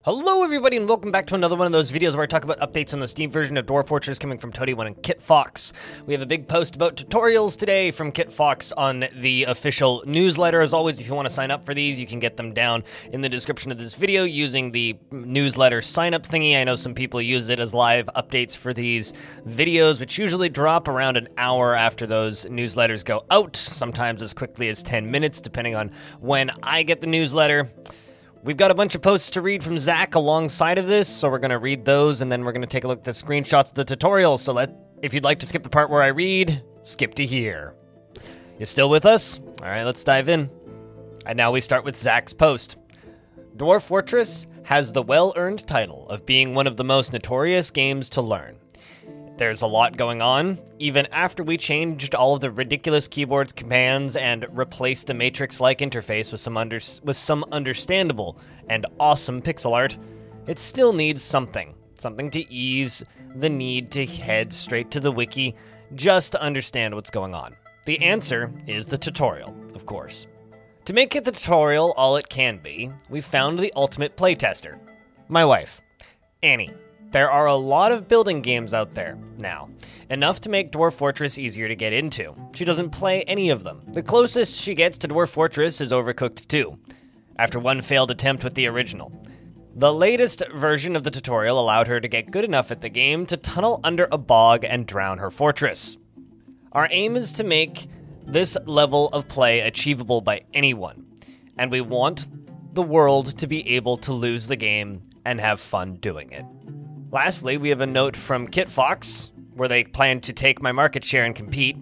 Hello everybody and welcome back to another one of those videos where I talk about updates on the Steam version of Dwarf Fortress coming from Toady1 and KitFox. We have a big post about tutorials today from KitFox on the official newsletter. As always, if you want to sign up for these, you can get them down in the description of this video using the newsletter sign up thingy. I know some people use it as live updates for these videos, which usually drop around an hour after those newsletters go out, sometimes as quickly as 10 minutes, depending on when I get the newsletter. We've got a bunch of posts to read from Zach alongside of this, so we're going to read those, and then we're going to take a look at the screenshots of the tutorial. So if you'd like to skip the part where I read, skip to here. You still with us? All right, let's dive in. And now we start with Zach's post. Dwarf Fortress has the well-earned title of being one of the most notorious games to learn. There's a lot going on, even after we changed all of the ridiculous keyboard's commands and replaced the Matrix-like interface with some understandable and awesome pixel art. It still needs something to ease the need to head straight to the wiki just to understand what's going on. The answer is the tutorial, of course. To make it the tutorial all it can be, we found the ultimate playtester, my wife, Annie. There are a lot of building games out there now, enough to make Dwarf Fortress easier to get into. She doesn't play any of them. The closest she gets to Dwarf Fortress is Overcooked 2, after one failed attempt with the original. The latest version of the tutorial allowed her to get good enough at the game to tunnel under a bog and drown her fortress. Our aim is to make this level of play achievable by anyone, and we want the world to be able to lose the game and have fun doing it. Lastly, we have a note from KitFox, where they plan to take my market share and compete.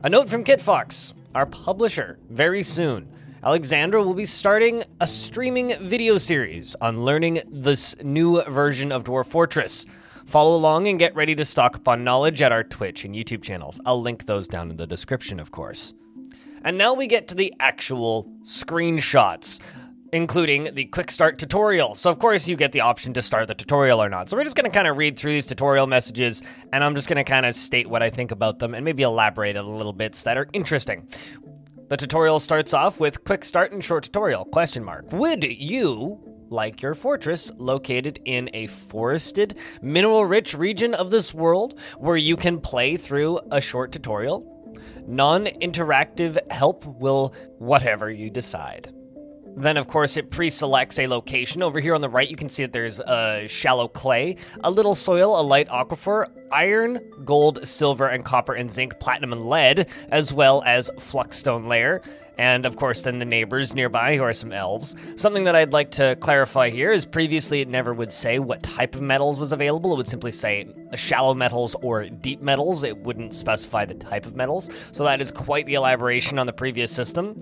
A note from KitFox, our publisher, very soon. Alexandra will be starting a streaming video series on learning this new version of Dwarf Fortress. Follow along and get ready to stock up on knowledge at our Twitch and YouTube channels. I'll link those down in the description, of course. And now we get to the actual screenshots, including the quick start tutorial. So of course you get the option to start the tutorial or not. So we're just gonna kind of read through these tutorial messages, and I'm just gonna kind of state what I think about them and maybe elaborate on a little bits that are interesting. The tutorial starts off with quick start and short tutorial, question mark. Would you like your fortress located in a forested, mineral-rich region of this world where you can play through a short tutorial? Non-interactive help will whatever you decide. Then, of course, it pre-selects a location. Over here on the right, you can see that there's shallow clay, a little soil, a light aquifer, iron, gold, silver, and copper and zinc, platinum and lead, as well as fluxstone layer. And, of course, then the neighbors nearby, who are some elves. Something that I'd like to clarify here is previously it never would say what type of metals was available. It would simply say shallow metals or deep metals. It wouldn't specify the type of metals. So that is quite the elaboration on the previous system.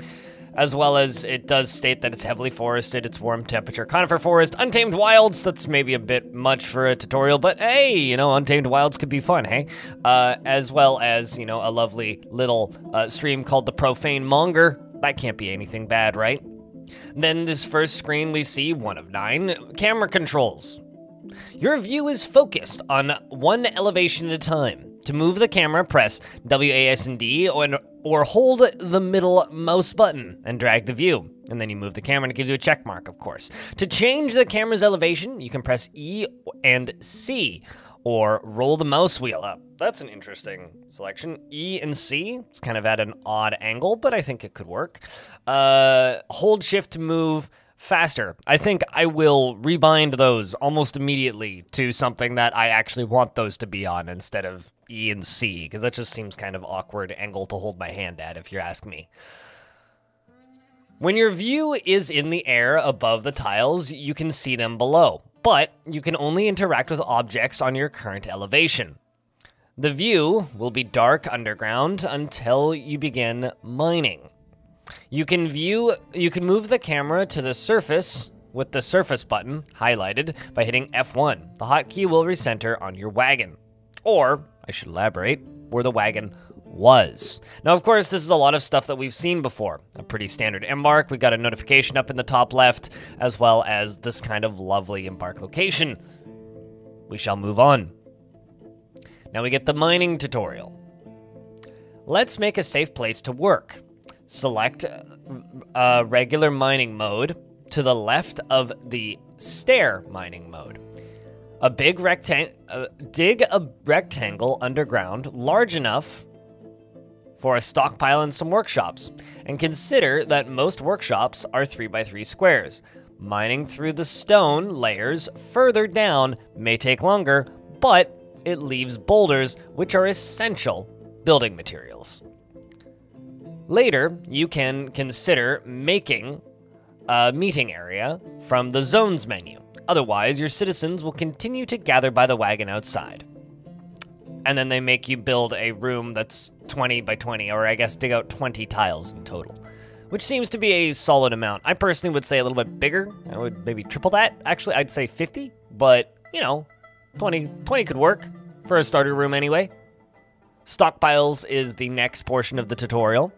As well as it does state that it's heavily forested, it's warm temperature, conifer forest, untamed wilds. That's maybe a bit much for a tutorial, but hey, you know, untamed wilds could be fun, hey? As well as, you know, a lovely little stream called the Profane Monger. That can't be anything bad, right? Then this first screen we see, 1 of 9, camera controls. Your view is focused on one elevation at a time. To move the camera, press WASD or hold the middle mouse button and drag the view. And then you move the camera and it gives you a check mark, of course. To change the camera's elevation, you can press E and C or roll the mouse wheel up. That's an interesting selection. E and C, it's kind of at an odd angle, but I think it could work. Hold shift to move faster. I think I will rebind those almost immediately to something that I actually want those to be on instead of E and C, because that just seems kind of awkward angle to hold my hand at, if you ask me. When your view is in the air above the tiles, you can see them below, but you can only interact with objects on your current elevation. The view will be dark underground until you begin mining. You can move the camera to the surface with the surface button highlighted by hitting F1. The hotkey will recenter on your wagon. Or, I should elaborate, where the wagon was. Now, of course, this is a lot of stuff that we've seen before. A pretty standard embark. We got a notification up in the top left, as well as this kind of lovely embark location. We shall move on. Now we get the mining tutorial. Let's make a safe place to work. Select regular mining mode to the left of the stair mining mode. Dig a rectangle underground large enough for a stockpile and some workshops, and consider that most workshops are 3x3 squares. Mining through the stone layers further down may take longer, but it leaves boulders, which are essential building materials. Later, you can consider making a meeting area from the zones menu. Otherwise, your citizens will continue to gather by the wagon outside. And then they make you build a room that's 20 by 20, or I guess dig out 20 tiles in total, which seems to be a solid amount. I personally would say a little bit bigger. I would maybe triple that. Actually, I'd say 50, but, you know, 20 could work for a starter room anyway. Stockpiles is the next portion of the tutorial,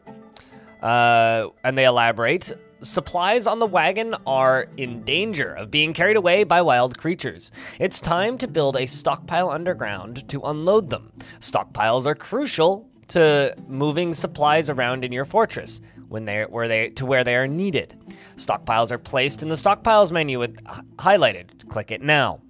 and they elaborate. Supplies on the wagon are in danger of being carried away by wild creatures. It's time to build a stockpile underground to unload them. Stockpiles are crucial to moving supplies around in your fortress where they are needed. Stockpiles are placed in the stockpiles menu with highlighted. Click it now.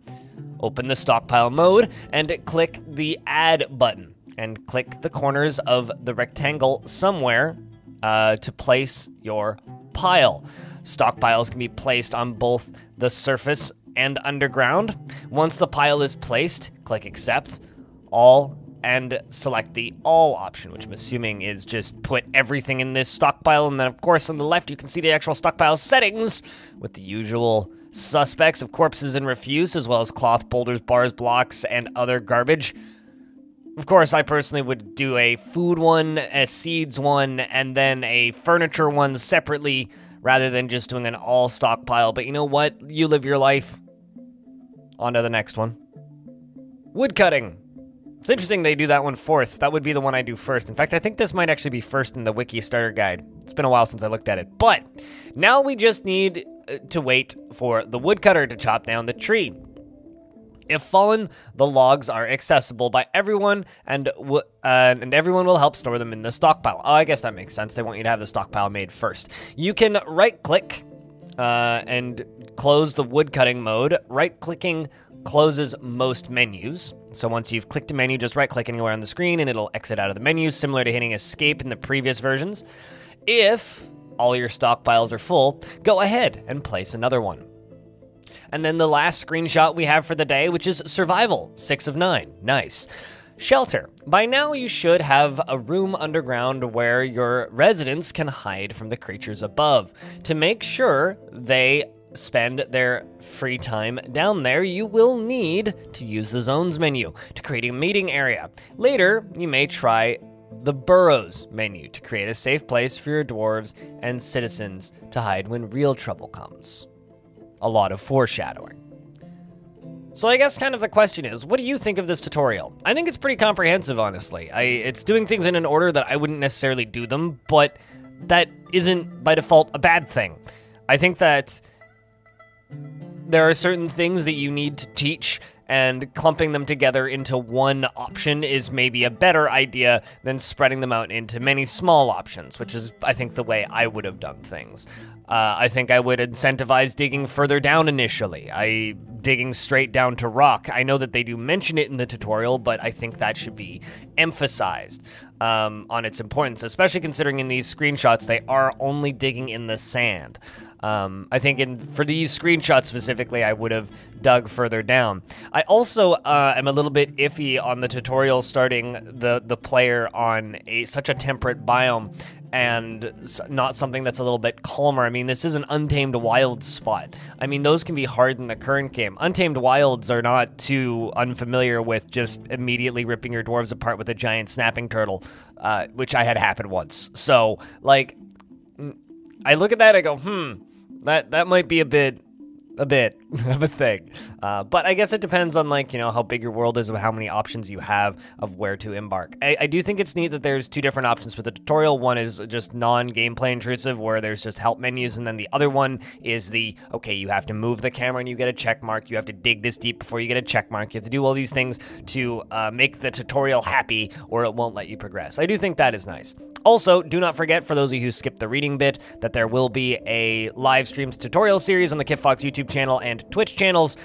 Open the stockpile mode and click the add button and click the corners of the rectangle somewhere to place your pile. Stockpiles can be placed on both the surface and underground. Once the pile is placed, click accept all and select the all option, which I'm assuming is just put everything in this stockpile. And then of course on the left, you can see the actual stockpile settings with the usual suspects of corpses and refuse, as well as cloth, boulders, bars, blocks, and other garbage. Of course, I personally would do a food one, a seeds one, and then a furniture one separately, rather than just doing an all stockpile. But you know what? You live your life. On to the next one. Woodcutting. It's interesting they do that one fourth. That would be the one I do first. In fact, I think this might actually be first in the Wiki Starter Guide. It's been a while since I looked at it. But now we just need to wait for the woodcutter to chop down the tree. If fallen, the logs are accessible by everyone, and everyone will help store them in the stockpile. Oh, I guess that makes sense. They want you to have the stockpile made first. You can right-click and close the woodcutting mode. Right-clicking closes most menus. So once you've clicked a menu, just right-click anywhere on the screen, and it'll exit out of the menu, similar to hitting escape in the previous versions. If all your stockpiles are full, go ahead and place another one. And then the last screenshot we have for the day, which is survival, 6 of 9. Nice. Shelter. By now you should have a room underground where your residents can hide from the creatures above. To make sure they spend their free time down there, you will need to use the zones menu to create a meeting area. Later, you may try the burrows menu to create a safe place for your dwarves and citizens to hide when real trouble comes. A lot of foreshadowing. So I guess kind of the question is, what do you think of this tutorial? I think it's pretty comprehensive, honestly. It's doing things in an order that I wouldn't necessarily do them, but that isn't by default a bad thing. I think that there are certain things that you need to teach, and clumping them together into one option is maybe a better idea than spreading them out into many small options, which is, I think, the way I would have done things. I think I would incentivize digging further down initially. Digging straight down to rock. I know that they do mention it in the tutorial, but I think that should be emphasized on its importance, especially considering in these screenshots they are only digging in the sand. I think for these screenshots specifically, I would have dug further down. I also am a little bit iffy on the tutorial starting the player on such a temperate biome and not something that's a little bit calmer. I mean, this is an Untamed Wilds spot. I mean, those can be hard in the current game. Untamed Wilds are not too unfamiliar with just immediately ripping your dwarves apart with a giant snapping turtle, which I had happen once. So, like, I look at that, I go, that might be a bit a bit of a thing. But I guess it depends on, like, you know, how big your world is and how many options you have of where to embark. I do think it's neat that there's two different options for the tutorial. One is just non-gameplay intrusive, where there's just help menus, and then the other one is the, okay, you have to move the camera and you get a check mark, you have to dig this deep before you get a check mark, you have to do all these things to make the tutorial happy, or it won't let you progress. I do think that is nice. Also, do not forget, for those of you who skipped the reading bit, that there will be a live streamed tutorial series on the KitFox YouTube channel and Twitch channels,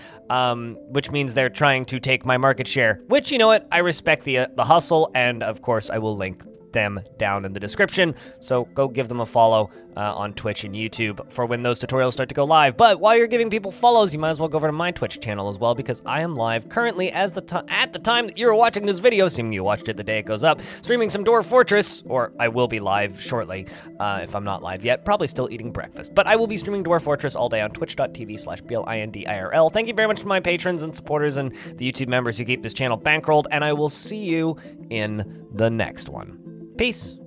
which means they're trying to take my market share, which, you know what, I respect the hustle, and of course I will link them down in the description, so go give them a follow on Twitch and YouTube for when those tutorials start to go live. But while you're giving people follows, you might as well go over to my Twitch channel as well, because I am live currently at the time that you're watching this video, assuming you watched it the day it goes up, streaming some Dwarf Fortress, or I will be live shortly if I'm not live yet, probably still eating breakfast. But I will be streaming Dwarf Fortress all day on twitch.tv/BLINDIRL. Thank you very much to my patrons and supporters and the YouTube members who keep this channel bankrolled, and I will see you in the next one. Peace.